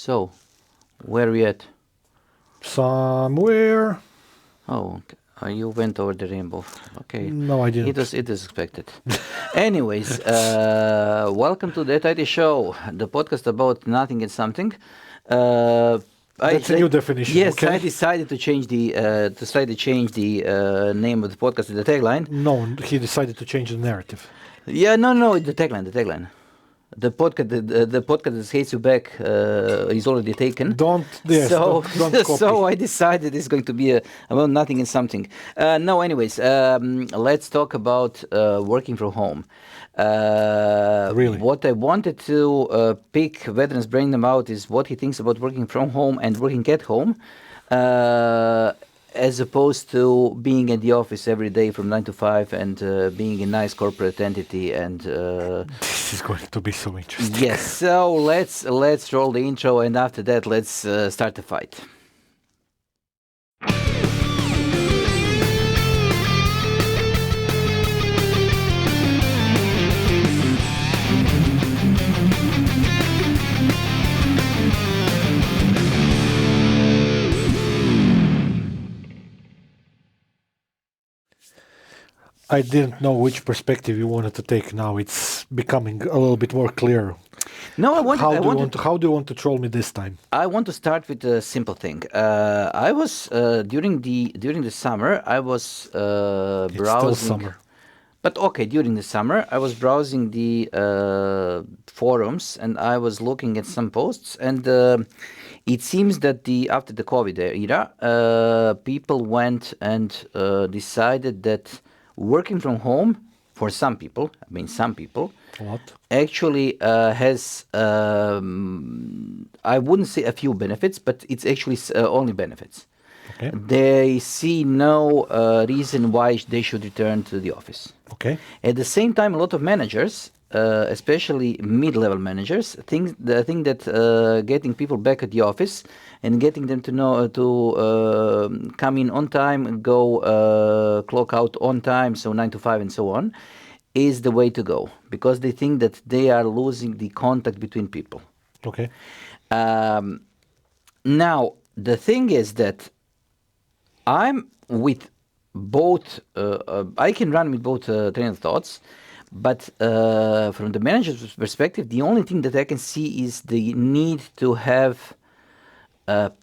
So, where are we at? Somewhere. Oh, okay. You went over the rainbow. Okay. No, I didn't. It is expected. Anyways, welcome to the ThatITShow, the podcast about nothing and something. That's a new definition. Yes, okay? I decided to change the name of the podcast to the tagline. No, he decided to change the narrative. Yeah, no, the tagline. The podcast that hates you back is already taken. Don't copy. So I decided it's going to be about nothing and something. Anyways, let's talk about working from home. Really? What I wanted to pick Vedran's brain about is what he thinks about working from home and working at home. As opposed to being in the office every day from 9 to 5 and being a nice corporate entity and this is going to be so interesting. Yes, so let's roll the intro, and after that let's start the fight. I didn't know which perspective you wanted to take now. It's becoming a little bit more clear. No, How do you want to troll me this time? I want to start with a simple thing. I was during the summer. I was browsing. It's still summer. But okay, during the summer, I was browsing the forums and I was looking at some posts, and it seems that after the COVID era, people went and decided that working from home for some people, What? actually has, I wouldn't say a few benefits, but it's actually only benefits. Okay. They see no reason why they should return to the office. Okay. At the same time, a lot of managers, especially mid-level managers, think that getting people back at the office and getting them to come in on time, go clock out on time, so 9 to 5 and so on, is the way to go, because they think that they are losing the contact between people. Okay. Now, the thing is that I'm with both, I can run with both train of thoughts, but from the manager's perspective, the only thing that I can see is the need to have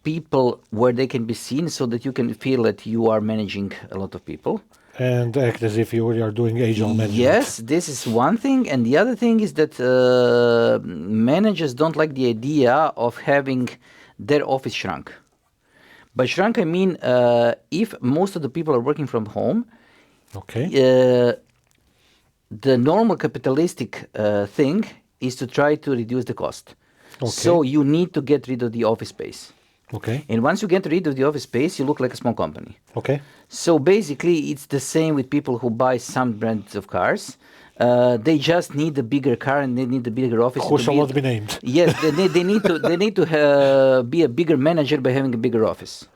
people where they can be seen so that you can feel that you are managing a lot of people. And act as if you are doing agile management. Yes, this is one thing. And the other thing is that managers don't like the idea of having their office shrunk. By shrunk, I mean if most of the people are working from home, okay, the normal capitalistic thing is to try to reduce the cost. Okay. So you need to get rid of the office space. Okay. And once you get rid of the office space, you look like a small company. Okay. So basically, it's the same with people who buy some brands of cars. They just need a bigger car and they need a bigger office. Who shall not be named? Yes, they need to be a bigger manager by having a bigger office.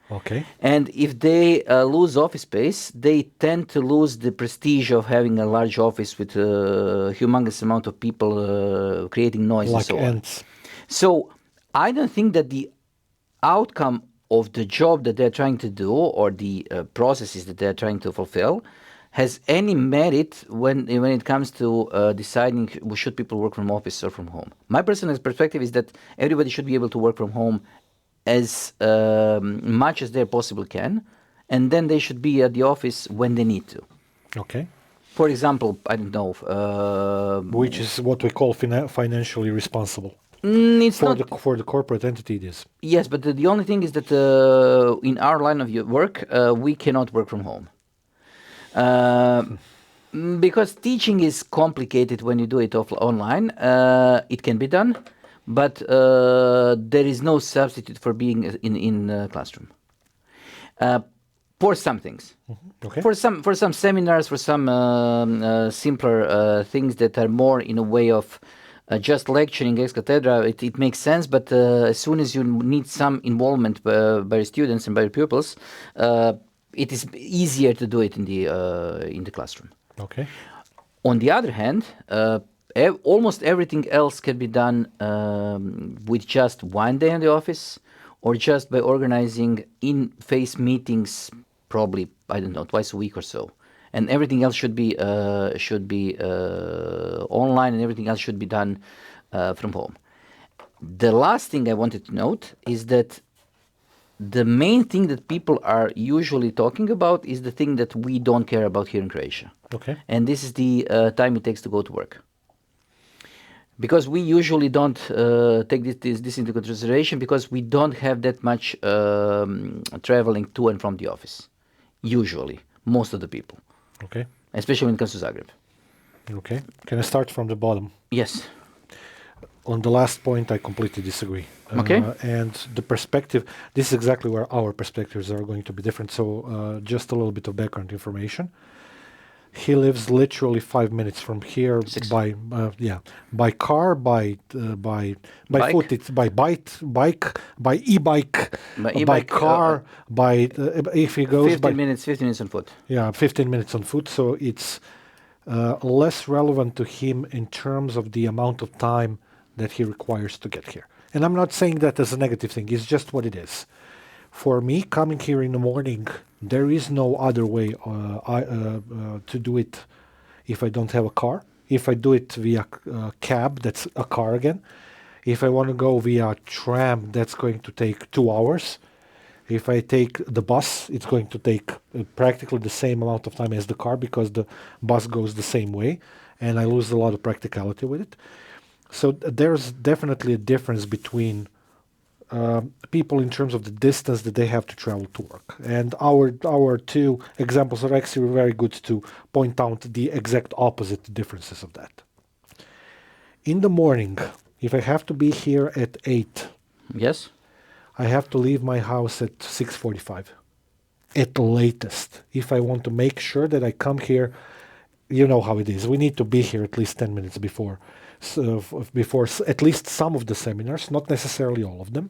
Okay. And if they lose office space, they tend to lose the prestige of having a large office with a humongous amount of people creating noise like and so ants. on. So I don't think that the outcome of the job that they're trying to do or the processes that they're trying to fulfill has any merit when it comes to deciding should people work from office or from home. My personal perspective is that everybody should be able to work from home as much as they possibly can, and then they should be at the office when they need to. Okay. For example, I don't know. Which is what we call financially responsible. It's for not for the corporate entity. It is. Yes, but the only thing is that in our line of work, we cannot work from home. Because teaching is complicated when you do it online. It can be done, but there is no substitute for being in a classroom. For some things. Mm-hmm. Okay. For some seminars, for some simpler things that are more in a way of just lecturing ex cathedra, it makes sense, but as soon as you need some involvement by students and by pupils, it is easier to do it in the classroom. Okay. On the other hand, almost everything else can be done with just one day in the office, or just by organizing in-face meetings, probably I don't know, twice a week or so. And everything else should be online, and everything else should be done from home. The last thing I wanted to note is that the main thing that people are usually talking about is the thing that we don't care about here in Croatia. Okay. And this is the time it takes to go to work. Because we usually don't take this into consideration, because we don't have that much traveling to and from the office. Usually, most of the people, Okay. especially when it comes to Zagreb. Okay. Can I start from the bottom? Yes. On the last point, I completely disagree. Okay. And the perspective, this is exactly where our perspectives are going to be different. So, just a little bit of background information. He lives literally 5 minutes from here 6. by car, by Bike. foot, it's by by e-bike, By by e-bike, car, by if he goes 15 by minutes on foot. 15 minutes on foot. So it's less relevant to him in terms of the amount of time that he requires to get here. And I'm not saying that as a negative thing. It's just what it is. For me, coming here in the morning, there is no other way to do it if I don't have a car. If I do it via cab, that's a car again. If I want to go via tram, that's going to take 2 hours. If I take the bus, it's going to take practically the same amount of time as the car, because the bus goes the same way, and I lose a lot of practicality with it. So there's definitely a difference between people in terms of the distance that they have to travel to work. And our two examples are actually very good to point out the exact opposite differences of that. In the morning, if I have to be here at 8, Yes. I have to leave my house at 6:45 at the latest. If I want to make sure that I come here, you know how it is. We need to be here at least 10 minutes before, so before at least some of the seminars, not necessarily all of them,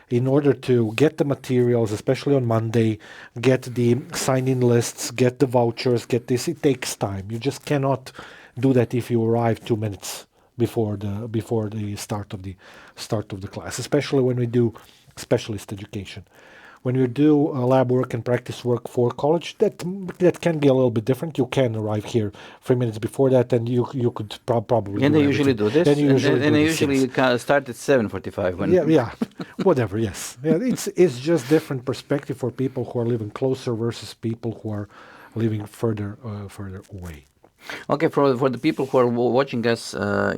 in order to get the materials, especially on Monday, get the sign-in lists, get the vouchers, get this. It takes time. You just cannot do that if you arrive 2 minutes before the start of the class, especially when we do specialist education. When you do lab work and practice work for college, that can be a little bit different. You can arrive here 3 minutes before that, and you could probably. And do they usually everything. do this. And you usually and do they this, usually yes. start at 7:45. When Yeah, whatever. Yes, yeah, it's just different perspective for people who are living closer versus people who are living further away. Okay, for the people who are watching us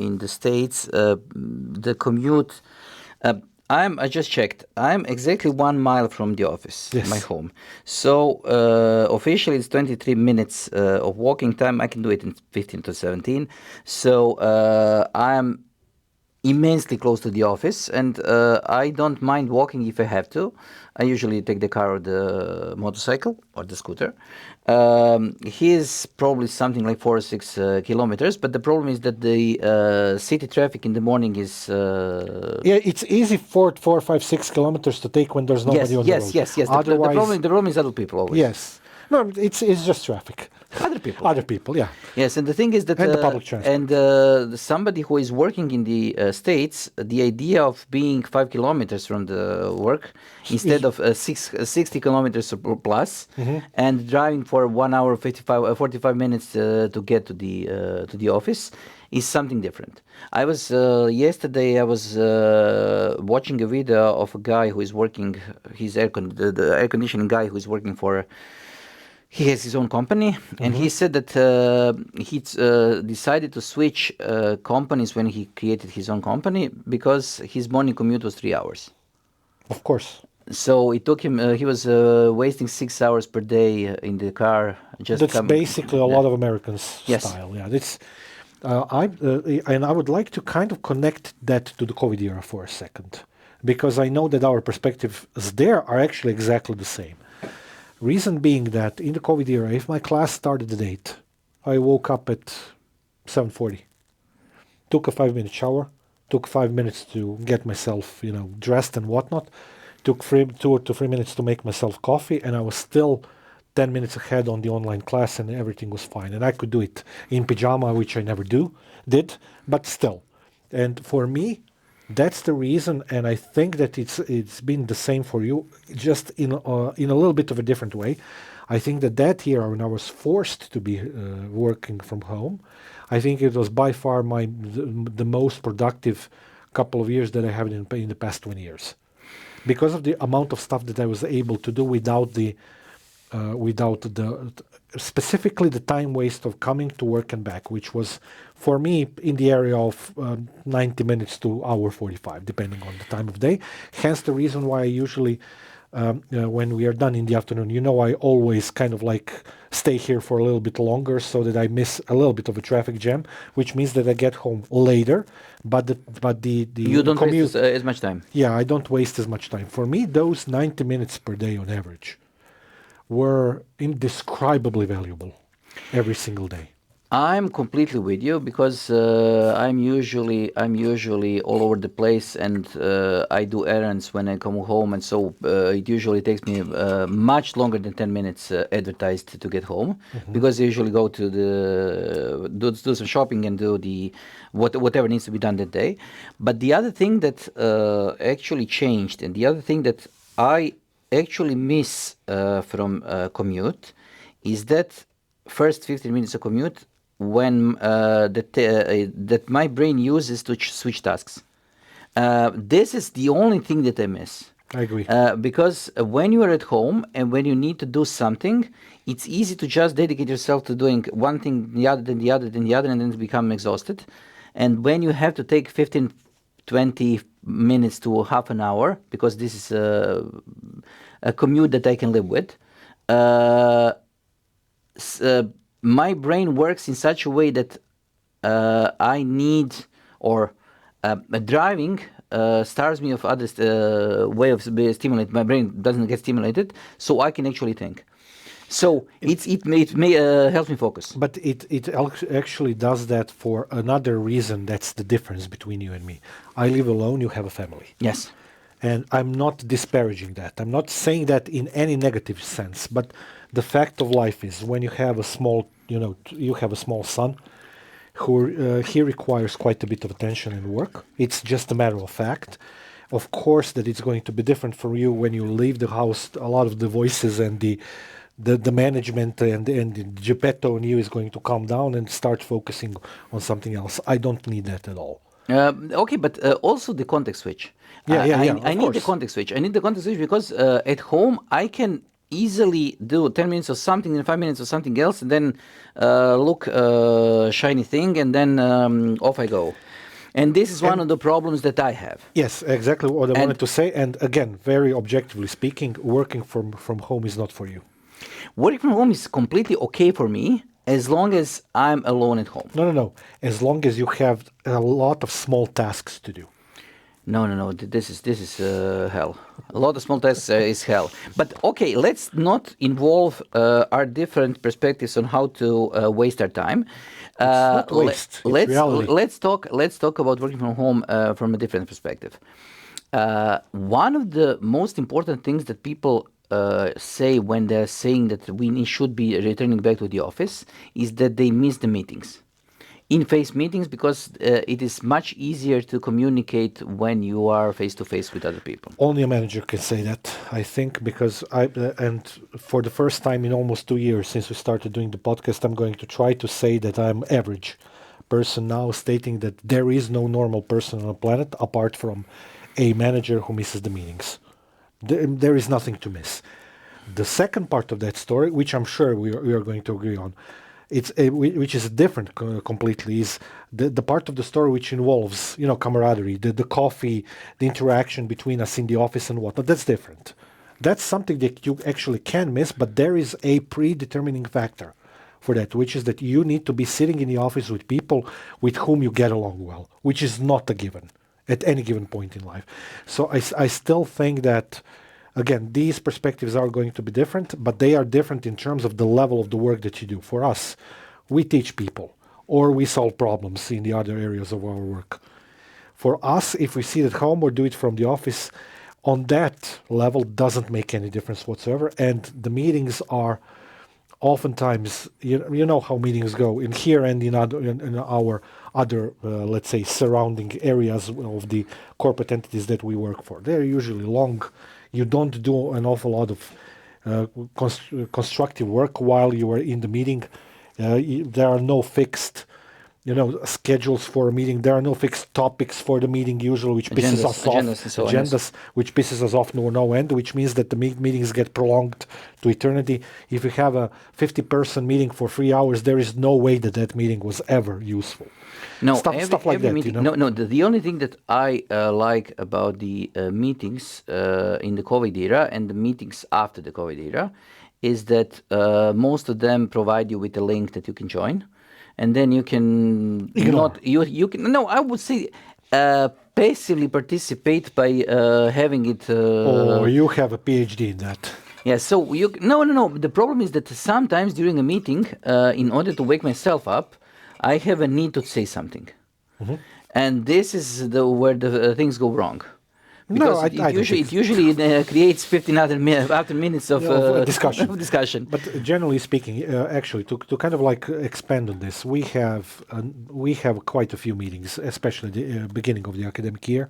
in the States, the commute. I just checked. I'm exactly 1 mile from the office, Yes. my home. So officially it's 23 minutes of walking time. I can do it in 15 to 17. So I'm immensely close to the office, and I don't mind walking if I have to. I usually take the car or the motorcycle or the scooter. He's probably something like 4 or 6 kilometers, but the problem is that the city traffic in the morning is. Yeah, it's easy 4, 5, 6 kilometers to take when there's nobody on the road. Yes. Otherwise, The problem is other people always. yes. No, it's just traffic. Other people. Other people, yeah. Yes, and the thing is that And the public transport. and somebody who is working in the States, the idea of being 5 kilometers from the work instead of 60 kilometers plus, and driving for 1 hour 45 minutes to get to the office is something different. I was yesterday. I was watching a video of a guy who is working. The air conditioning guy who is working for. He has his own company, and he said that he decided to switch companies when he created his own company, because his morning commute was 3 hours. Of course. So it took him. He was wasting 6 hours per day in the car. That's basically a lot of Americans' Yes. style. Yeah, it's. And I would like to kind of connect that to the COVID era for a second, because I know that our perspectives there are actually exactly the same. Reason being that in the COVID era, if my class started at 8, I woke up at 7:40, took a 5-minute shower, took 5 minutes to get myself, dressed and whatnot, took 2 to 3 minutes to make myself coffee, and I was still 10 minutes ahead on the online class and everything was fine. And I could do it in pajama, which I never did, but still. And for me, that's the reason, and I think that it's been the same for you, just in a little bit of a different way. I think that year when I was forced to be working from home, I think it was by far the most productive couple of years that I have in the past 20 years, because of the amount of stuff that I was able to do without the specifically the time waste of coming to work and back, which was for me in the area of 90 minutes to hour 45, depending on the time of day. Hence the reason why I usually, when we are done in the afternoon, I always kind of like stay here for a little bit longer so that I miss a little bit of a traffic jam, which means that I get home later. But You the don't waste commute, as much time. yeah, I don't waste as much time. For me, those 90 minutes per day on average were indescribably valuable every single day. I'm completely with you because I'm usually all over the place, and I do errands when I come home, and so it usually takes me much longer than 10 minutes advertised to get home, because I usually go to do some shopping and do whatever needs to be done that day. But the other thing that actually changed, and the other thing that I actually miss from commute, is that first 15 minutes of commute when that my brain uses to switch tasks. This is the only thing that I miss. I agree. Because when you are at home and when you need to do something, it's easy to just dedicate yourself to doing one thing, the other, then the other, then the other, and then become exhausted. And when you have to take 15, 20 minutes to half an hour, because this is a commute that I can live with, uh, my brain works in such a way that I need, or driving starves me of other way of stimulate. My brain doesn't get stimulated, so I can actually think. So it may helps me focus. But it actually does that for another reason. That's the difference between you and me. I live alone, you have a family. Yes. And I'm not disparaging that. I'm not saying that in any negative sense. But the fact of life is, when you have a small son, who he requires quite a bit of attention and work. It's just a matter of fact. Of course, that it's going to be different for you when you leave the house. A lot of the voices and the management and the Geppetto in you is going to calm down and start focusing on something else. I don't need that at all. Okay, but also the context switch. Yeah, yeah, yeah. I Of need the course. context switch. I need the context switch because at home I can easily do 10 minutes of something and 5 minutes of something else, and then look shiny thing, and then off I go. And this is one of the problems that I have. Yes, exactly what I And wanted to say. And again, very objectively speaking, working from home is not for you. working from home is completely okay for me as long as I'm alone at home. No, no, no. As long as you have a lot of small tasks to do. No, no, no. This is hell. A lot of small tasks is hell. But okay, let's not involve our different perspectives on how to waste our time. It's not waste. It's reality. Let's talk about working from home from a different perspective. One of the most important things that people say when they're saying that should be returning back to the office is that they miss the meetings, in-face meetings, because it is much easier to communicate when you are face-to-face with other people. Only a manager can say that, I think, because and for the first time in almost 2 years since we started doing the podcast, I'm going to try to say that I'm average person now, stating that there is no normal person on the planet apart from a manager who misses the meetings. There is nothing to miss. The second part of that story, which I'm sure we are going to agree on, which is different completely, is the part of the story which involves camaraderie, the coffee, the interaction between us in the office and whatnot. That's different. That's something that you actually can miss, but there is a predetermining factor for that, which is that you need to be sitting in the office with people with whom you get along well, which is not a given at any given point in life. So I still think that, again, these perspectives are going to be different, but they are different in terms of the level of the work that you do. For us, we teach people or we solve problems in the other areas of our work. For us, if we sit at home or do it from the office, on that level doesn't make any difference whatsoever. And the meetings are oftentimes, you know how meetings go in here and in our other, let's say, surrounding areas of the corporate entities that we work for. They're usually long. You don't do an awful lot of constructive work while you are in the meeting. There are no fixed schedules for a meeting. There are no fixed topics for the meeting usually, which pisses us off. Agendas, and so on. Yes. Agendas, which pisses us off no end, which means that the meetings get prolonged to eternity. If you have a 50-person meeting for 3 hours, there is no way that that meeting was ever useful. No, stuff like every that. meeting. No. The only thing that I like about the meetings in the COVID era and the meetings after the COVID era is that most of them provide you with a link that you can join, and then you can Ignore. you can. No, I would say passively participate by having it. Or you have a PhD in that. Yeah, so you no. The problem is that sometimes during a meeting, in order to wake myself up, I have a need to say something, and this is where the things go wrong, because it usually creates 15 after minutes of discussion. discussion. But generally speaking, actually, to kind of like expand on this, we have quite a few meetings, especially the beginning of the academic year.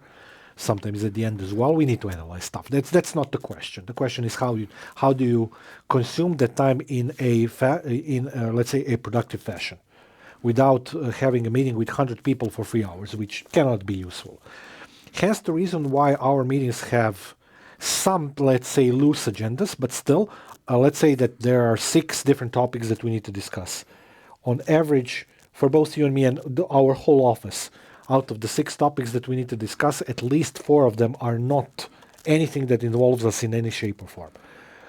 Sometimes at the end as well. We need to analyze stuff. That's not the question. The question is how do you consume that time in let's say a productive fashion, without having a meeting with 100 people for 3 hours, which cannot be useful. Hence the reason why our meetings have some, let's say, loose agendas, but still, let's say that there are 6 different topics that we need to discuss. On average, for both you and me and our whole office, out of the 6 topics that we need to discuss, at least 4 of them are not anything that involves us in any shape or form.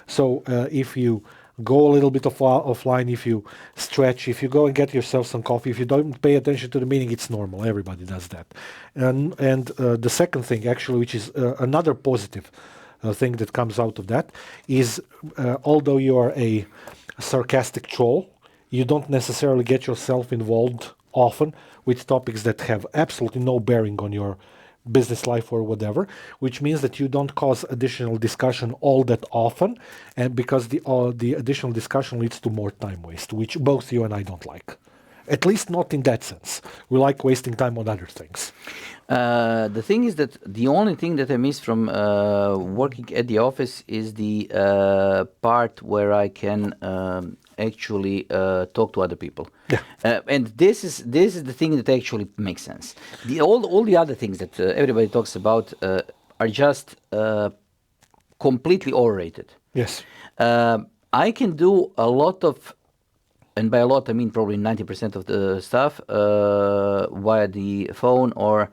So if you go a little bit offline, if you stretch, if you go and get yourself some coffee, if you don't pay attention to the meeting, it's normal. Everybody does that. And the second thing, actually, which is another positive thing that comes out of that, is although you are a sarcastic troll, you don't necessarily get yourself involved often with topics that have absolutely no bearing on your business life or whatever, which means that you don't cause additional discussion all that often, and because the additional discussion leads to more time waste, which both you and I don't like. At least not in that sense. We like wasting time on other things. The thing is that the only thing that I miss from working at the office is the part where I can actually talk to other people. Yeah. And this is the thing that actually makes sense. All the other things that everybody talks about are just completely overrated. Yes. I can do a lot of, and by a lot I mean probably 90% of the stuff via the phone, or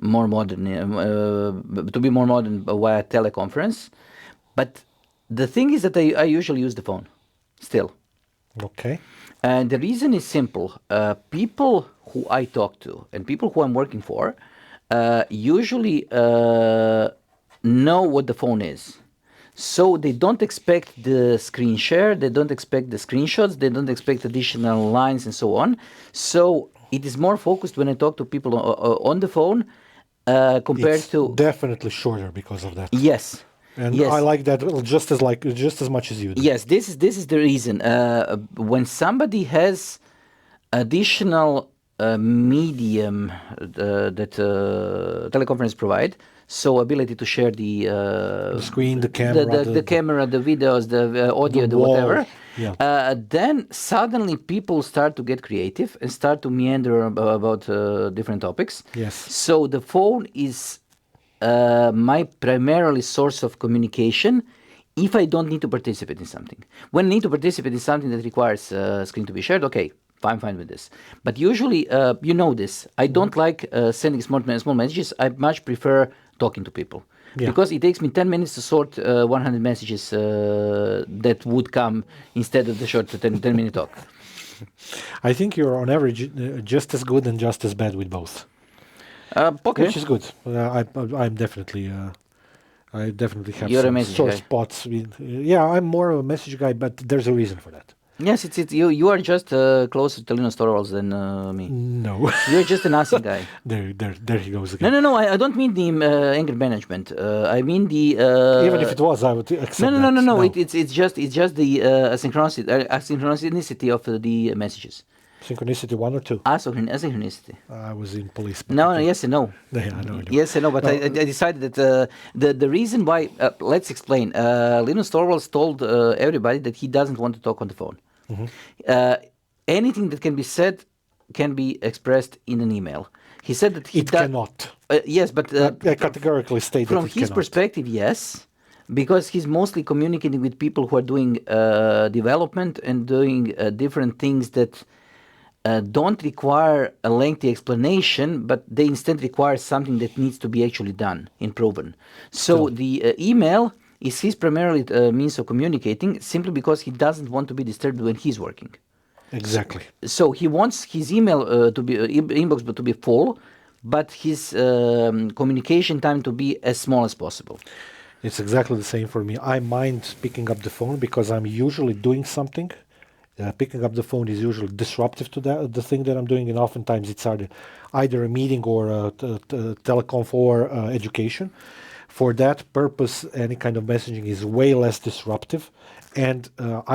more modern, to be more modern, via teleconference. But the thing is that I usually use the phone still. Okay. And the reason is simple. People who I talk to and people who I'm working for usually know what the phone is. So they don't expect the screen share, they don't expect the screenshots, they don't expect additional lines and so on. So it is more focused when I talk to people on the phone compared to... Definitely shorter because of that. Yes. And yes. I like that just as much as you do. Yes, this is the reason. When somebody has additional medium that teleconference provide, so ability to share the screen, the camera, the camera, the videos, the audio, the whatever. Yeah. Then suddenly people start to get creative and start to meander about different topics. Yes. So the phone is my primarily source of communication if I don't need to participate in something. When I need to participate in something that requires screen to be shared, okay, I'm fine with this. But usually, you know this, I don't like sending small messages. I much prefer talking to people. Yeah. Because it takes me 10 minutes to sort 100 messages that would come instead of the short 10-minute talk. I think you're on average just as good and just as bad with both. Okay. Which is good. I'm definitely... I definitely have You're some a sore guy. spots. I'm more of a message guy, but there's a reason for that. Yes, it's you are just closer to Linus Torvalds than me. No. You're just an nothing guy. There he goes No, again. no, no. I don't mean the anger management. I mean the. Even if it was, I would No, accept no, no, no, that. no. No. It's just the asynchronicity of the messages. Synchronicity one or two. Asynchronicity. I was in police, but No, no, okay. yes and no. Yeah, I know, I know. Yes and no, but I Well, decided that the reason why. Let's explain. Linus Torvalds told everybody that he doesn't want to talk on the phone. Uh, Anything that can be said can be expressed in an email. He said that he it does. cannot. Yes, but I categorically state that from it his cannot. perspective, yes, because he's mostly communicating with people who are doing development and doing different things that don't require a lengthy explanation, but they instead require something that needs to be actually done and proven. So Still, the email is his primarily means of communicating simply because he doesn't want to be disturbed when he's working. exactly. So he wants his email to be inbox to be full, but his communication time to be as small as possible. It's exactly the same for me. I mind picking up the phone because I'm usually doing something. Picking up the phone is usually disruptive to the thing that I'm doing, and oftentimes it's either a meeting or a telecom for education. For that purpose, any kind of messaging is way less disruptive, and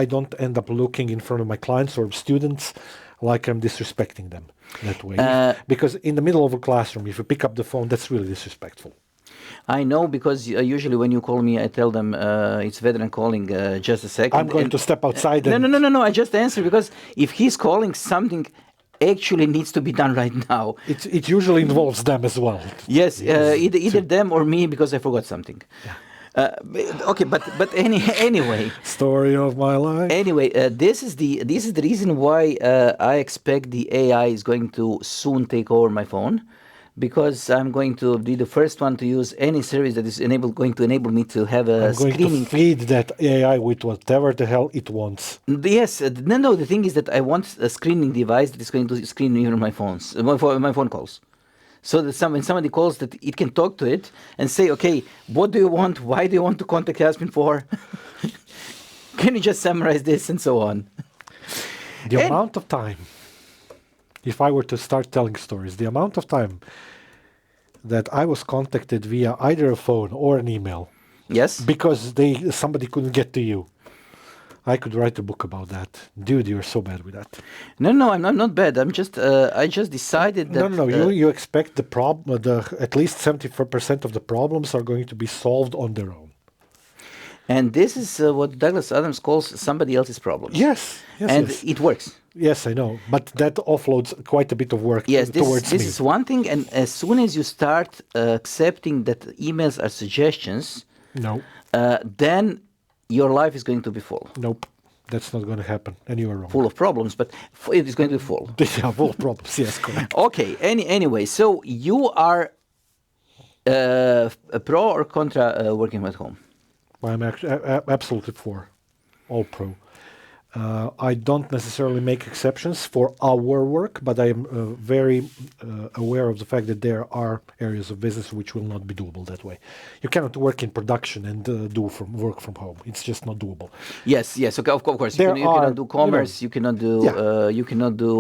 I don't end up looking in front of my clients or students like I'm disrespecting them that way. Because in the middle of a classroom, if you pick up the phone, that's really disrespectful. I know because usually when you call me, I tell them it's veteran calling. Just a second. I'm going to step outside No, no, and no, no, no. I just answer because if he's calling, something actually needs to be done right now. it usually involves them as well. Yes, either them or me because I forgot something. Okay, but anyway. Story of my life. Anyway, this is the reason why I expect the AI is going to soon take over my phone, because I'm going to be the first one to use any service that is going to enable me to have a I'm going to screening. feed that AI with whatever the hell it wants. Yes, no, no. The thing is that I want a screening device that is going to screen even my phones, my phone calls. So that when somebody calls, that it can talk to it and say, okay, what do you want? Why do you want to contact Yasmin for? Can you just summarize this and so on? The And- amount of time, if I were to start telling stories, the amount of time that I was contacted via either a phone or an email Yes. because somebody couldn't get to you. I could write a book about that. Dude, you're so bad with that. No, no, I'm not bad. I just decided that. No, you expect the problem, at least 74% of the problems are going to be solved on their own. And this is what Douglas Adams calls somebody else's problems. Yes, And yes. it works. Yes, I know, but that offloads quite a bit of work Yes, towards this me. is one thing. And as soon as you start accepting that emails are suggestions, No, then your life is going to be full. nope, that's not going to happen, and you are wrong. Full of problems, but it is going to be full. Yeah, full of problems. Yes, correct. Okay. Anyway, so you are a pro or contra working at home? I'm absolutely for all pro. I don't necessarily make exceptions for our work, but I am very aware of the fact that there are areas of business which will not be doable that way. You cannot work in production and work from home. It's just not doable. Yes, yes. Okay, of course. There You cannot are, do commerce. You cannot do. Yeah. You cannot do.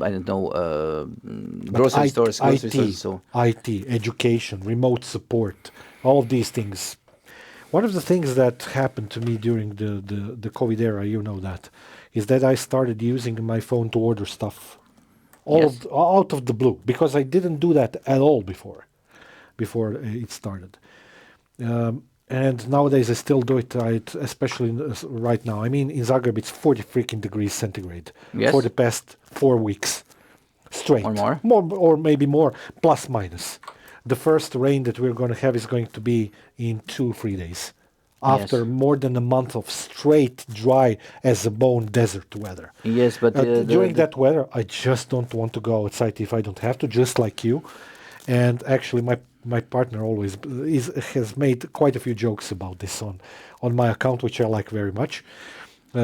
I don't know. Grocery stores. Grocery stores. So IT, education, remote support, all of these things. One of the things that happened to me during the COVID era, you know that, is that I started using my phone to order stuff Yes. out of the blue, because I didn't do that at all before it started. And nowadays I still do it, especially right now. I mean, in Zagreb it's 40 freaking degrees centigrade Yes. for the past 4 weeks straight. Or more. Or maybe more, plus minus. The first rain that we're going to have is going to be in 2-3 days, after Yes. more than a month of straight dry as a bone desert weather. yes, but During that weather, I just don't want to go outside if I don't have to, just like you. And actually, my partner always has made quite a few jokes about this on my account, which I like very much,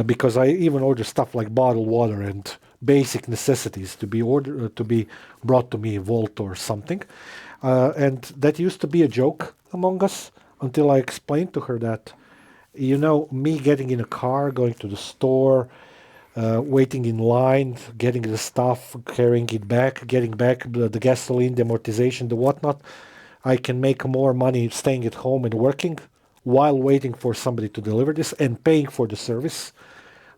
because I even order stuff like bottled water and basic necessities to be brought to me, Volt or something. And that used to be a joke among us until I explained to her that, me getting in a car, going to the store, waiting in line, getting the stuff, carrying it back, getting back the gasoline, the amortization, the whatnot. I can make more money staying at home and working while waiting for somebody to deliver this and paying for the service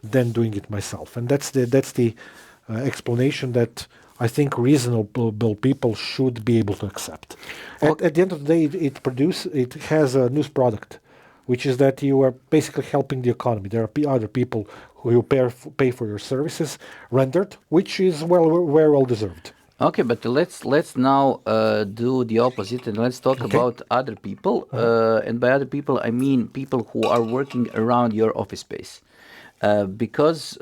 than doing it myself. And that's the explanation that I think reasonable people should be able to accept. At the end of the day, it has a news product, which is that you are basically helping the economy. There are other people who pay for your services rendered, which is very well deserved. Okay, but let's now do the opposite, and let's talk Okay. about other people. And by other people, I mean people who are working around your office space. Because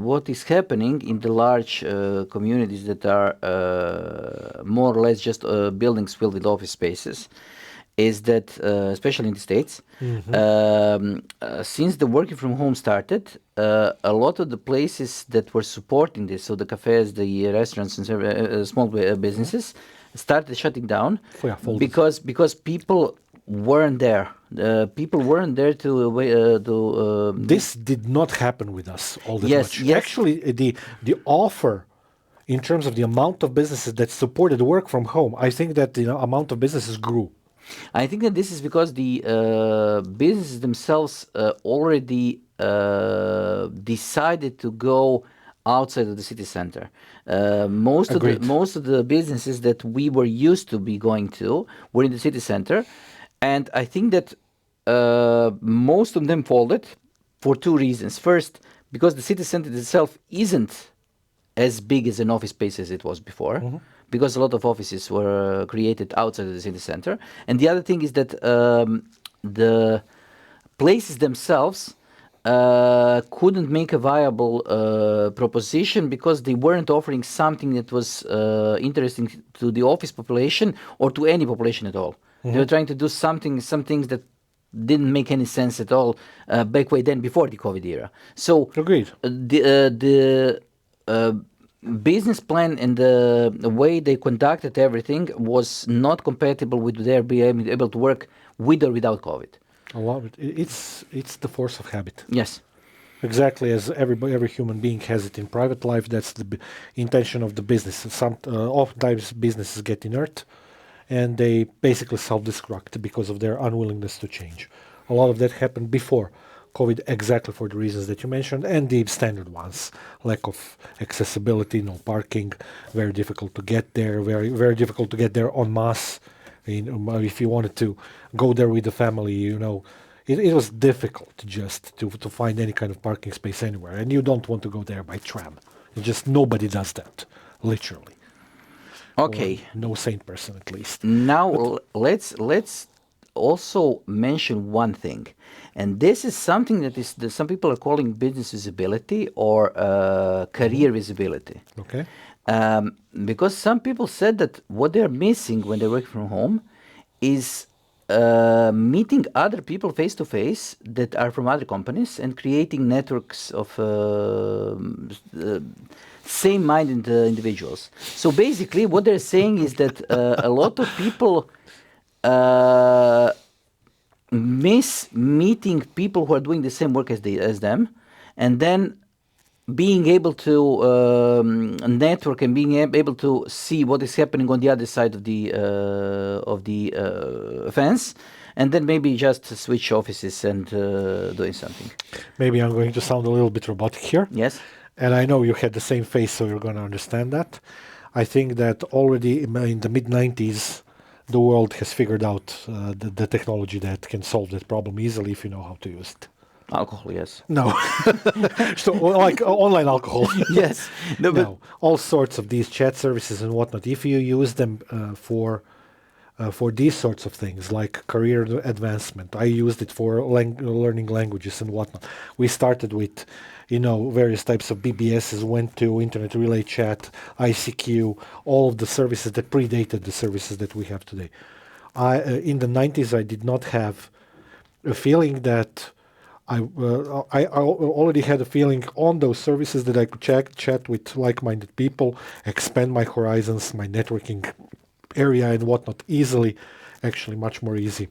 what is happening in the large communities that are more or less just buildings filled with office spaces is that, especially in the States, since the working from home started, a lot of the places that were supporting this, so the cafes, the restaurants, and small businesses, started shutting down Yeah, folded. because people weren't there. People weren't there to. This did not happen with us all that Yes, much. yes. Actually, the offer in terms of the amount of businesses that supported work from home, I think that the amount of businesses grew. I think that this is because the businesses themselves already decided to go outside of the city center. Agreed. Most of the businesses that we were used to be going to were in the city center, and I think that most of them folded for two reasons. First, because the city center itself isn't as big as an office space as it was before, because a lot of offices were created outside of the city center. And the other thing is that the places themselves couldn't make a viable proposition because they weren't offering something that was interesting to the office population or to any population at all. They were trying to do some things that didn't make any sense at all back way then before the COVID era. So Agreed. the business plan and the way they conducted everything was not compatible with their being able to work with or without COVID. I love it. It's the force of habit. Yes. Exactly as every human being has it in private life. That's the intention of the business. Oftentimes businesses get inert, and they basically self-destruct because of their unwillingness to change. A lot of that happened before COVID, exactly for the reasons that you mentioned, and the standard ones: lack of accessibility, no parking, very difficult to get there, very difficult to get there en masse. If you wanted to go there with the family, it was difficult just to find any kind of parking space anywhere, and you don't want to go there by tram. Nobody does that, literally. Okay. Or no sane person, at least. Now let's also mention one thing, and this is something that some people are calling business visibility or career visibility. Okay. Because some people said that what they're missing when they work from home is meeting other people face to face that are from other companies and creating networks of same-minded individuals. So basically, what they're saying is that a lot of people miss meeting people who are doing the same work as them, and then being able to network and being able to see what is happening on the other side of the fence, and then maybe just switch offices and doing something. Maybe I'm going to sound a little bit robotic here. Yes. And I know you had the same face, so you're going to understand that. I think that already in the mid-90s, the world has figured out the technology that can solve that problem easily if you know how to use it. Alcohol, yes. No. So, like online alcohol. Yes. No, but No. All sorts of these chat services and whatnot, if you use them for these sorts of things like career advancement. I used it for learning languages and whatnot. We started with, various types of BBSs, went to Internet Relay Chat, ICQ, all of the services that predated the services that we have today. In the 90s, I did not have a feeling that I already had a feeling on those services that I could chat with like-minded people, expand my horizons, my networking area and whatnot easily, actually much more easy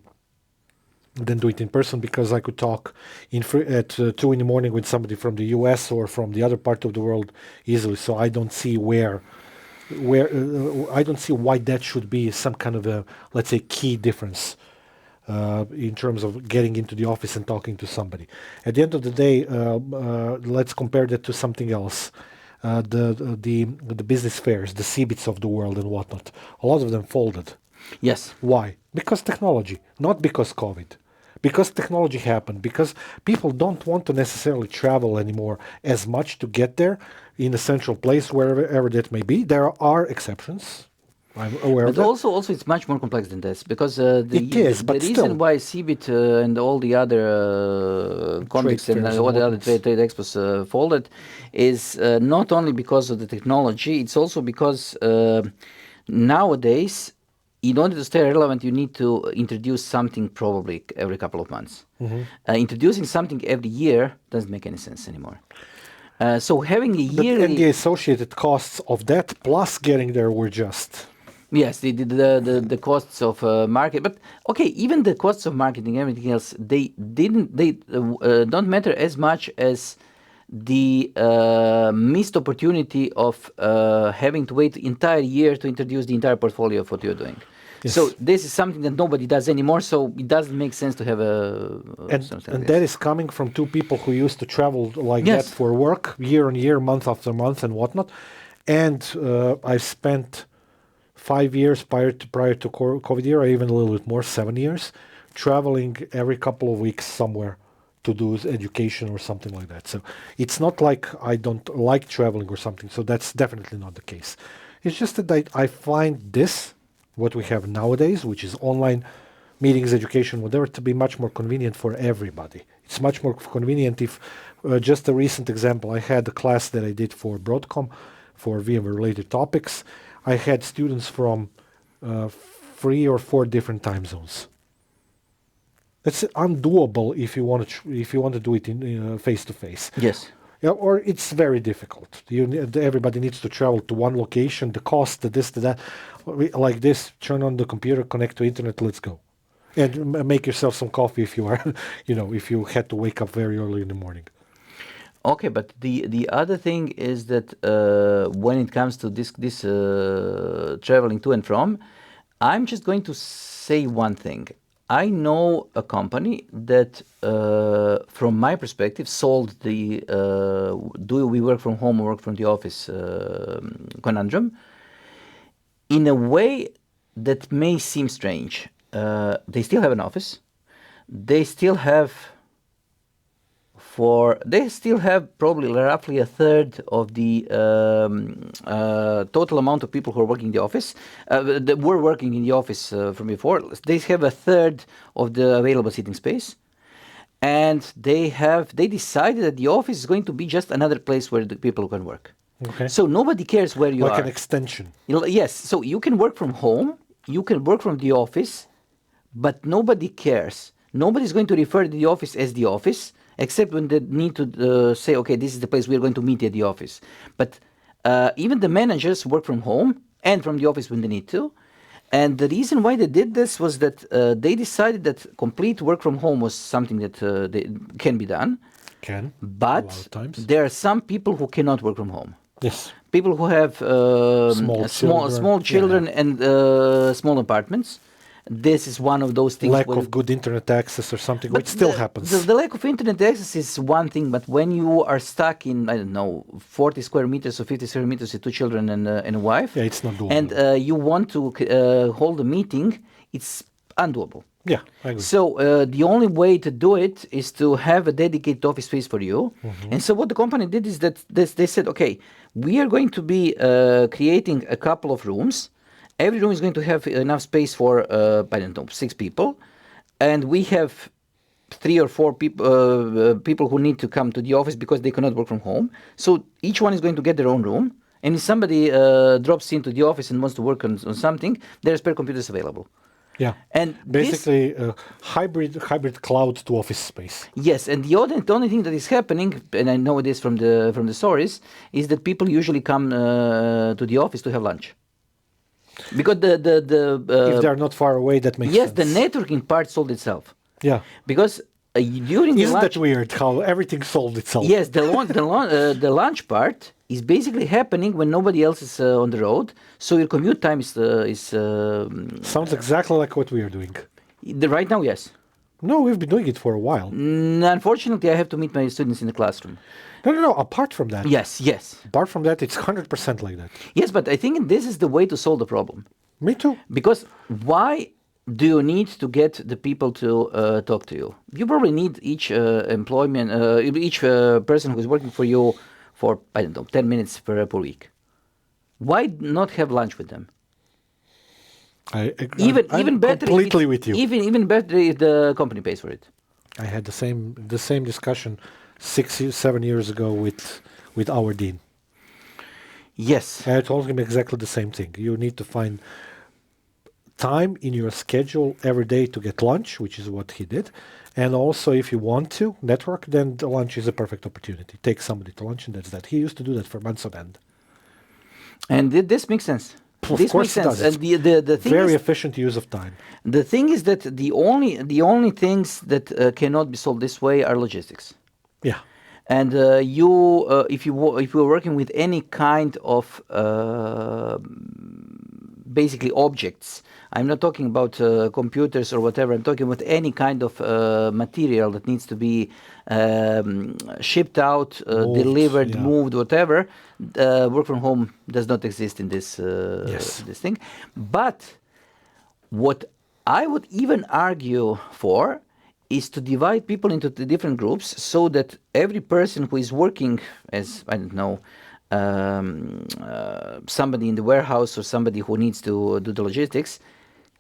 than do it in person, because I could talk at 2 in the morning with somebody from the US or from the other part of the world easily. So I don't see where I don't see why that should be some kind of a, let's say, key difference in terms of getting into the office and talking to somebody. At the end of the day, let's compare that to something else. The business fairs, the CeBITs of the world and whatnot. A lot of them folded. Yes. Why? Because technology, not because COVID. Because technology happened, because people don't want to necessarily travel anymore as much to get there in a central place, wherever that may be. There are exceptions. I'm aware of But that. also, it's much more complex than this because It is, the but reason still, why CeBIT and all the other trade context and fairs and all the other whatnot. trade expos folded is not only because of the technology, it's also because nowadays, in order to stay relevant, you need to introduce something probably every couple of months. Introducing something every year doesn't make any sense anymore. So having a And the yearly. associated costs of that plus getting there were just. Yes, the costs of market, but okay, even the costs of marketing, everything else, they don't matter as much as the missed opportunity of having to wait entire year to introduce the entire portfolio of what you're doing. So Yes. this is something that nobody does anymore. So it doesn't make sense to have a something like And that this. is coming from two people who used to travel like that Yes. for work, year on year, month after month, and whatnot. And I've spent 5 years prior to COVID year, or even a little bit more, 7 years, traveling every couple of weeks somewhere to do education or something like that. So it's not like I don't like traveling or something. So that's definitely not the case. It's just that I find this, what we have nowadays, which is online meetings, education, whatever, to be much more convenient for everybody. It's much more convenient if, just a recent example, I had a class that I did for Broadcom for VMware-related topics. I had students from 3 or 4 different time zones. It's undoable if you want to do it in face to face. Yes. Yeah, or it's very difficult. Everybody needs to travel to one location. The cost, the this, the that, like this. Turn on the computer, connect to internet. Let's go, and make yourself some coffee if you are, if you had to wake up very early in the morning. Okay, but the other thing is that when it comes to this traveling to and from, I'm just going to say one thing. I know a company that, from my perspective, solved the do we work from home or work from the office conundrum in a way that may seem strange. They still have an office. They still have they still have probably roughly a third of the total amount of people who are working in the office that were working in the office from before. They have a third of the available sitting space, and they decided that the office is going to be just another place where the people can work. Okay, So nobody cares where you like an are. extension. Yes, so you can work from home, you can work from the office, but nobody cares. Nobody's going to refer to the office as the office, except when they need to say, okay, this is the place we're going to meet at the office. But even the managers work from home and from the office when they need to. And the reason why they did this was that they decided that complete work from home was something that can be done. Can a lot But of times. there are some people who cannot work from home. Yes, People who have small children. small Yeah, yeah. children and small apartments. This is one of those things Lack when. of good internet access or something, But which still happens. the lack of internet access is one thing, but when you are stuck in, I don't know, 40 square meters or 50 square meters with 2 children and a wife, Yeah, it's not and doable. you want to hold a meeting, it's undoable. Yeah, I agree. So the only way to do it is to have a dedicated office space for you. And so what the company did is that they said, okay, we are going to be creating a couple of rooms. Every room is going to have enough space for, I don't know, 6 people. And we have 3 or 4 people who need to come to the office because they cannot work from home. So each one is going to get their own room. And if somebody drops into the office and wants to work on something, there are spare computers available. Yeah, And this, basically hybrid cloud to office space. yes, and the only thing that is happening, and I know this from the stories, is that people usually come to the office to have lunch, because If they're not far away, that makes yes, the sense. networking part sold itself. Yeah. because during the Isn't that lunch, weird how everything solved itself? yes, the lunch part is basically happening when nobody else is on the road. So your commute time Sounds exactly like what we are doing. right now, yes. No, we've been doing it for a while. Unfortunately, I have to meet my students in the classroom. No, no, no. Apart from that, Yes, yes, apart from that, it's 100% like that. yes. But I think this is the way to solve the problem. Me too. Because why do you need to get the people to talk to you? You probably need each each person who is working for you for, I don't know, 10 minutes per week. Why not have lunch with them? Even I'm better if completely it's, with you. even better if the company pays for it. I had the same discussion 7 years ago with our dean. Yes. And I told him exactly the same thing. You need to find time in your schedule every day to get lunch, which is what he did. And also, if you want to network, then the lunch is a perfect opportunity. Take somebody to lunch, and that's that. He used to do that for months on end. And this makes sense. Of This makes course it sense. does. And the thing Very is, efficient use of time. the thing is that the only things that cannot be solved this way are logistics. Yeah. And if you're working with any kind of basically objects, I'm not talking about computers or whatever. I'm talking about any kind of material that needs to be shipped out, Moved, delivered, yeah. moved, whatever. Work from home does not exist in this Yes. this thing. But what I would even argue for is to divide people into the different groups so that every person who is working as, I don't know, somebody in the warehouse or somebody who needs to do the logistics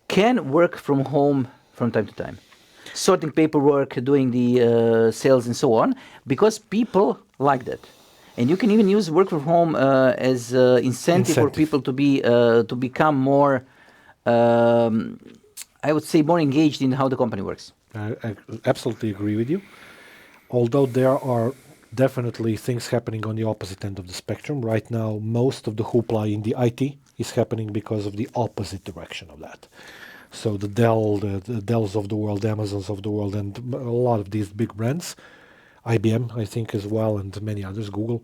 can work from home from time to time, sorting paperwork, doing the sales and so on, because people like that. And you can even use work from home as incentive for Incentive. people to become more, I would say, more engaged in how the company works. I absolutely agree with you. Although there are definitely things happening on the opposite end of the spectrum. Right now, most of the hoopla in the IT is happening because of the opposite direction of that. So the Dells of the world, Amazons of the world, and a lot of these big brands, IBM, I think, as well, and many others, Google,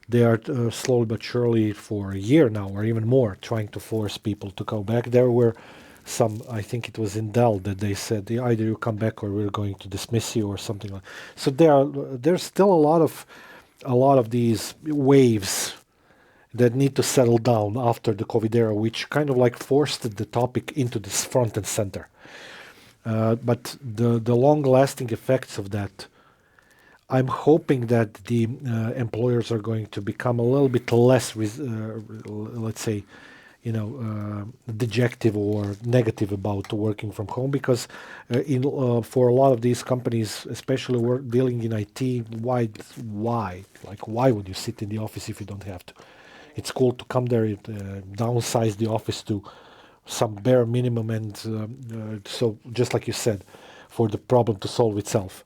they are slowly but surely for a year now or even more trying to force people to go back. There were some, I think it was in Dell, that they said either you come back or we're going to dismiss you or something like. So there's still a lot of these waves that need to settle down after the COVID era, which kind of like forced the topic into this front and center. But the long-lasting effects of that, I'm hoping that the employers are going to become a little bit less, let's say, dejective or negative about working from home, because for a lot of these companies, especially dealing in IT, why would you sit in the office if you don't have to? It's cool to come there, downsize the office to some bare minimum, and so just like you said, for the problem to solve itself.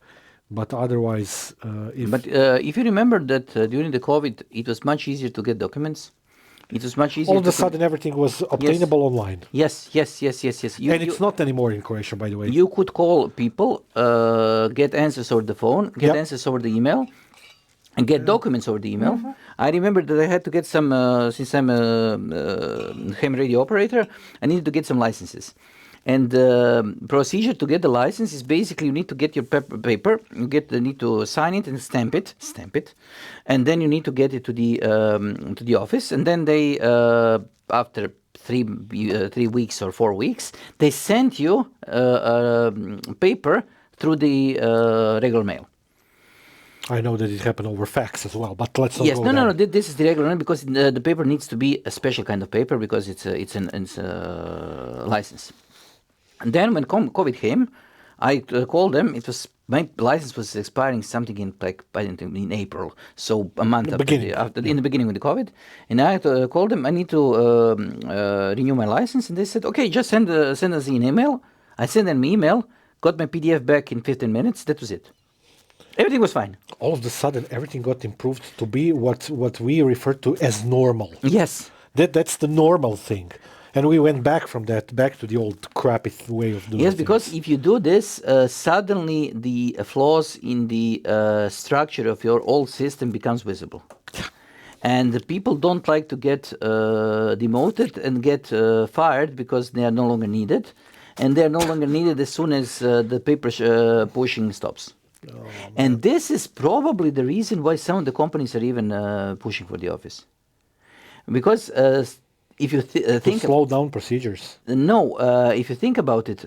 But otherwise, If you remember that during the COVID, it was much easier to get documents. It was much easier all of to a sudden everything was obtainable online. Yes, yes, yes, yes, yes. And it's not anymore in Croatia, by the way. You could call people, get answers over the phone, get Yep. answers over the email, and get documents over the email. I remember that I had to get some, since I'm a ham radio operator, I needed to get some licenses. And the procedure to get the license is basically you need to get your paper, need to sign it and stamp it, and then you need to get it to the office, and then they after 3 weeks or 4 weeks they send you paper through the regular mail. I know that it happened over fax as well, but let's not Yes, go no, there. no, no. This is the regular one because the paper needs to be a special kind of paper because it's a license. And then when COVID came, I called them. My license was expiring something in in April, so a month in the beginning of the COVID. And I called them. I need to renew my license, and they said, okay, just send us an email. I sent them an email, got my PDF back in 15 minutes. That was it. Everything was fine. All of a sudden, everything got improved to be what we refer to as normal. Yes. That's the normal thing. And we went back from that, back to the old crappy way of doing Yes, because things. if you do this, suddenly the flaws in the structure of your old system becomes visible. And the people don't like to get demoted and get fired because they are no longer needed. And they are no longer needed as soon as the paper pushing stops. Oh man. And this is probably the reason why some of the companies are even pushing for the office. Because if you To think slow down procedures. no, if you think about it,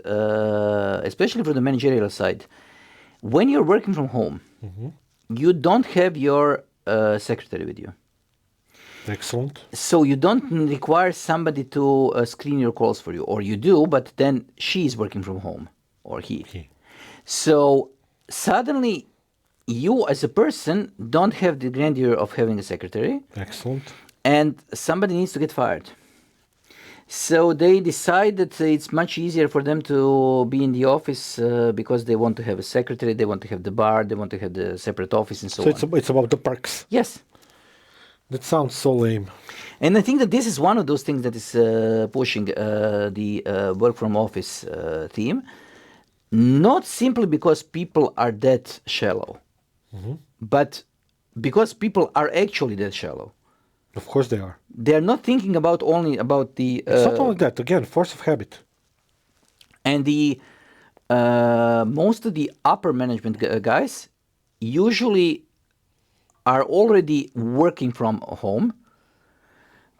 especially from the managerial side, when you're working from home, you don't have your secretary with you. Excellent. So you don't require somebody to screen your calls for you, or you do, but then she is working from home, or he. Okay. So suddenly, you as a person don't have the grandeur of having a secretary, Excellent. and somebody needs to get fired. So they decide that it's much easier for them to be in the office because they want to have a secretary, they want to have the bar, they want to have the separate office, and so So on. it's about the perks. Yes. That sounds so lame. And I think that this is one of those things that is pushing the work from office theme, not simply because people are that shallow, but because people are actually that shallow. Of course they are. They are not thinking about only about the It's not only that. Again, force of habit. and the most of the upper management guys usually are already working from home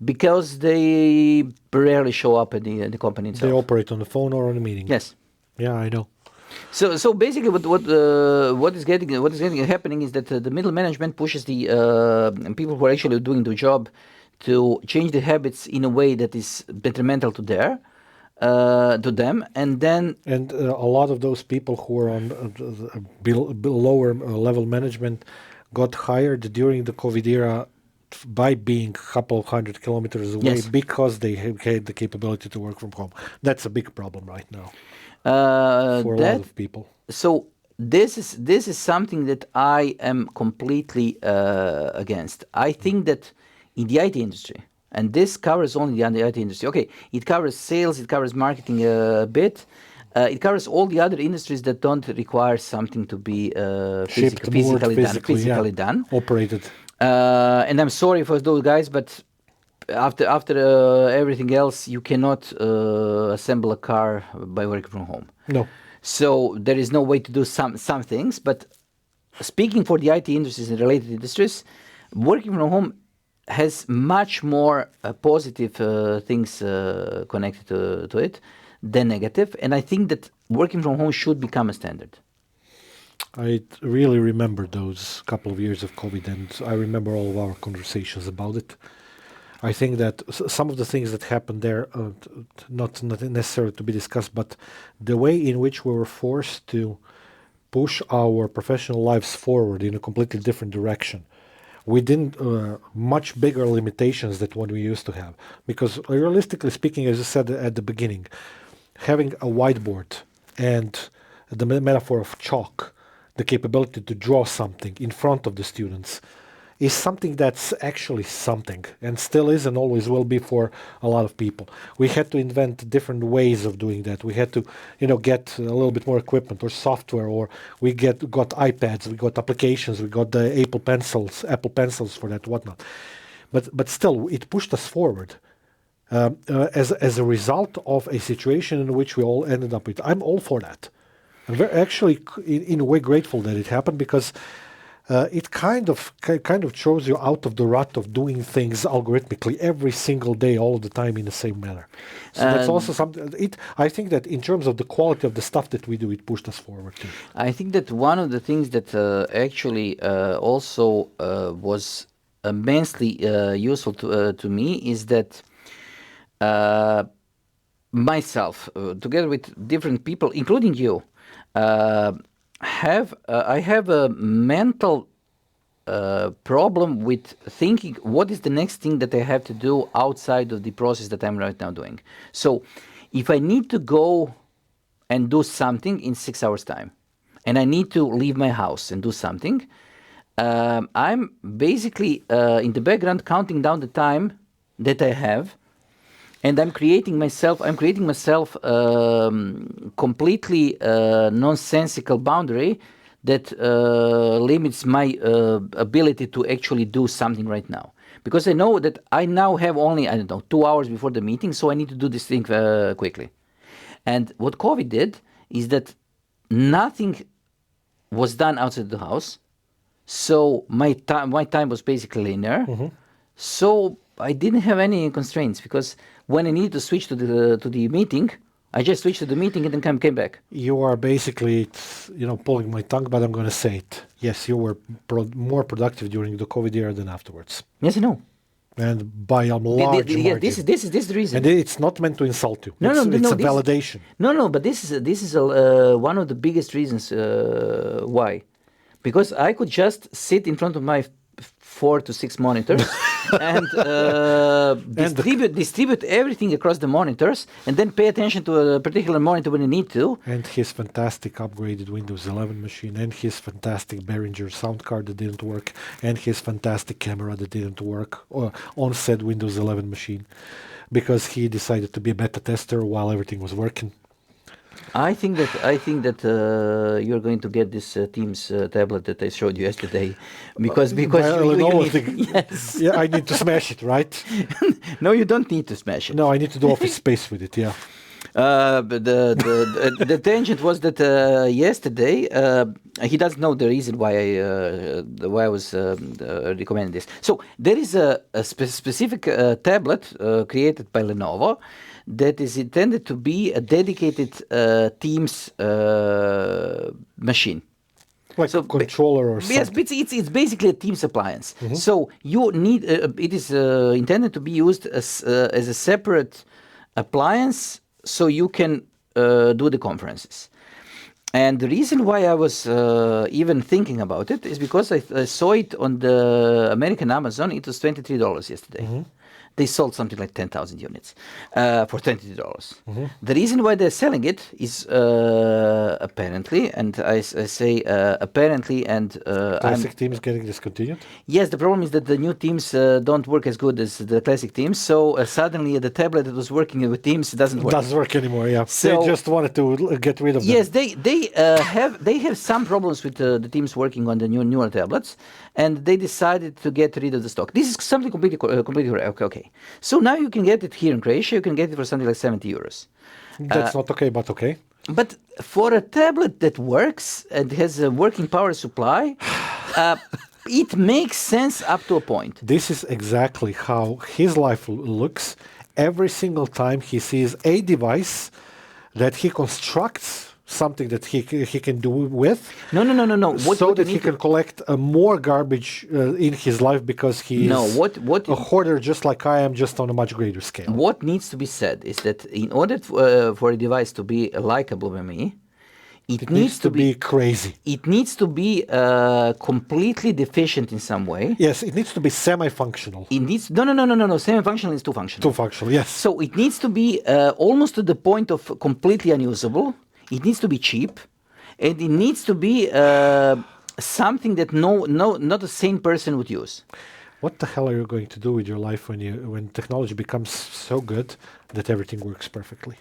because they rarely show up in the company They itself. operate on the phone or on a meeting. Yes. Yeah, I know. So basically, what is getting happening is that the middle management pushes the people who are actually doing the job to change the habits in a way that is detrimental to them, and then And a lot of those people who are on lower level management got hired during the COVID era by being a couple of 100 kilometers away yes, because they had the capability to work from home. That's a big problem right now for a lot that of people. so this is something that I am completely against. I think that in the IT industry, and this covers only the IT industry. Okay, it covers sales, it covers marketing a bit. It covers all the other industries that don't require something to be Shipped, moored, physically, yeah, physically done. operated. And I'm sorry for those guys, but after everything else, you cannot assemble a car by working from home. No. So there is no way to do some things. But speaking for the IT industries and related industries, working from home has much more positive things connected to it than negative. And I think that working from home should become a standard. I really remember those couple of years of COVID, and I remember all of our conversations about it. I think that some of the things that happened there, not necessarily to be discussed, but the way in which we were forced to push our professional lives forward in a completely different direction within much bigger limitations than what we used to have. Because realistically speaking, as I said at the beginning, having a whiteboard and the metaphor of chalk, the capability to draw something in front of the students, is something that's actually something and still is and always will be for a lot of people. We had to invent different ways of doing that. We had to, get a little bit more equipment or software, or we got iPads, we got applications, we got the Apple pencils for that, whatnot. But still, it pushed us forward as a result of a situation in which we all ended up with. I'm all for that. I'm actually, in a way, grateful that it happened because it kind of throws you out of the rut of doing things algorithmically every single day, all the time in the same manner. So that's also something. I think that in terms of the quality of the stuff that we do, it pushed us forward too. I think that one of the things that actually also was immensely useful to me is that myself, together with different people, including you, I have a mental problem with thinking what is the next thing that I have to do outside of the process that I'm right now doing. So if I need to go and do something in 6 hours time, and I need to leave my house and do something, I'm basically in the background counting down the time that I have, and I'm creating myself completely nonsensical boundary that limits my ability to actually do something right now, because I know that I now have only, I don't know, 2 hours before the meeting, so I need to do this thing quickly. And what COVID did is that nothing was done outside the house, so my time was basically linear. So I didn't have any constraints, because when I needed to switch to the meeting, I just switched to the meeting and then came back. You are basically, pulling my tongue, but I'm going to say it. Yes, you were more productive during the COVID era than afterwards, Yes, I know. and by a large Yeah, margin. this is the reason. And it's not meant to insult you. No, it's, no, no, it's no. a validation. No, but this is one of the biggest reasons why, because I could just sit in front of my 4 to 6 monitors and distribute everything across the monitors, and then pay attention to a particular monitor when I need to. And his fantastic upgraded Windows 11 machine, and his fantastic Behringer sound card that didn't work, and his fantastic camera that didn't work on said Windows 11 machine, because he decided to be a beta tester while everything was working. I think that you're going to get this Teams tablet that I showed you yesterday, because Well, you no, need, yes. Yeah, I need to smash it, right? No, you don't need to smash it. No, I need to do Office Space with it, yeah. But the tangent was that yesterday he doesn't know the reason why I was recommending this. So there is a specific tablet created by Lenovo that is intended to be a dedicated Teams machine. Like a controller or Yes, something. but it's basically a Teams appliance. So you need it is intended to be used as a separate appliance, so you can do the conferences. And the reason why I was even thinking about it is because I saw it on the American Amazon. It was $23 yesterday. They sold something like 10,000 units for $23. The reason why they're selling it is apparently, and I say apparently, and Classic Teams getting discontinued? yes, the problem is that the new Teams don't work as good as the classic Teams. So suddenly the tablet that was working with Teams doesn't work. Doesn't work anymore, yeah. So- they just wanted to get rid of them. Yes, they have some problems with the Teams working on the newer tablets, and they decided to get rid of the stock. This is something completely correct. Okay. So now you can get it here in Croatia. You can get it for something like 70 euros. That's not okay, but okay. But for a tablet that works and has a working power supply, it makes sense up to a point. This is exactly how his life looks every single time he sees a device that he constructs something that he can do with. No. What so you that he need can collect more garbage in his life, because he is a hoarder just like I am, just on a much greater scale. What needs to be said is that in order for a device to be likable by me, it needs to be crazy. It needs to be completely deficient in some way. Yes, it needs to be semi-functional. It needs no. Semi-functional is too functional. Too functional, yes. So it needs to be almost to the point of completely unusable. It needs to be cheap, and it needs to be something that not a sane person would use. What the hell are you going to do with your life when technology becomes so good that everything works perfectly?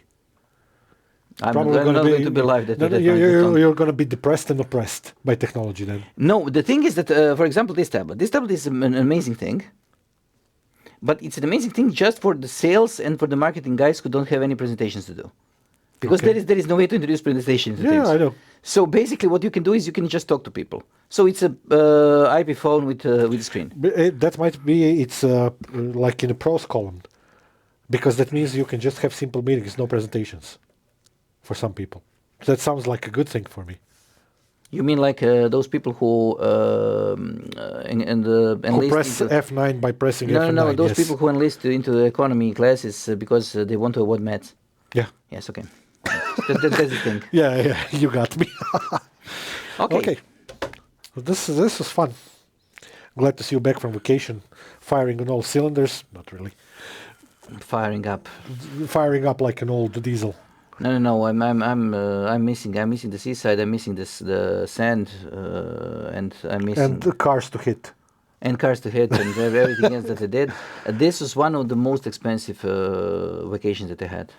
I'm not going to be alive. You're going to be depressed and oppressed by technology then. No, the thing is that, for example, this tablet is an amazing thing, but it's an amazing thing just for the sales and for the marketing guys who don't have any presentations to do. Because there is no way to introduce presentations to things. I know. So basically what you can do is you can just talk to people. So it's a IP phone with a screen. That might be, it's like in the pros column. Because that means you can just have simple meetings, no presentations. For some people. That sounds like a good thing for me. You mean like those people who who press F9 by pressing F9? No, those yes. people who enlist into the economy classes because they want to avoid maths. Yeah. Yes, okay. That's the thing. Yeah, you got me. Okay. Well, this was fun. Glad to see you back from vacation, firing on all cylinders. Not really. Firing up. Firing up like an old diesel. No. I'm missing the seaside. I'm missing the sand, and I'm missing. And the cars to hit. and cars to hit and everything else that they did. This was one of the most expensive vacations that I had.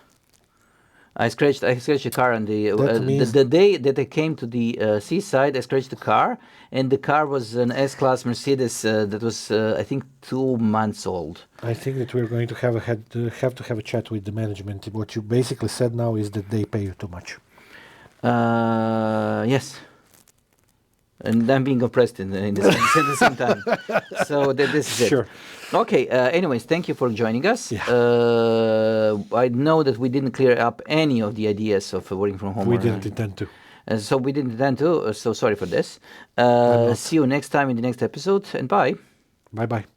I scratched the car on That means the day that I came to the seaside. I scratched the car, and the car was an S-Class Mercedes that was I think 2 months old. I think that we're going to have to have a chat with the management. What you basically said now is that they pay you too much. Yes, and I'm being oppressed in the same time. So this is it. Sure. Okay. Anyways, thank you for joining us. Yeah. I know that we didn't clear up any of the ideas of working from home. We didn't intend to. So we didn't intend to. So sorry for this. I'm not. See you next time in the next episode, and bye. Bye bye.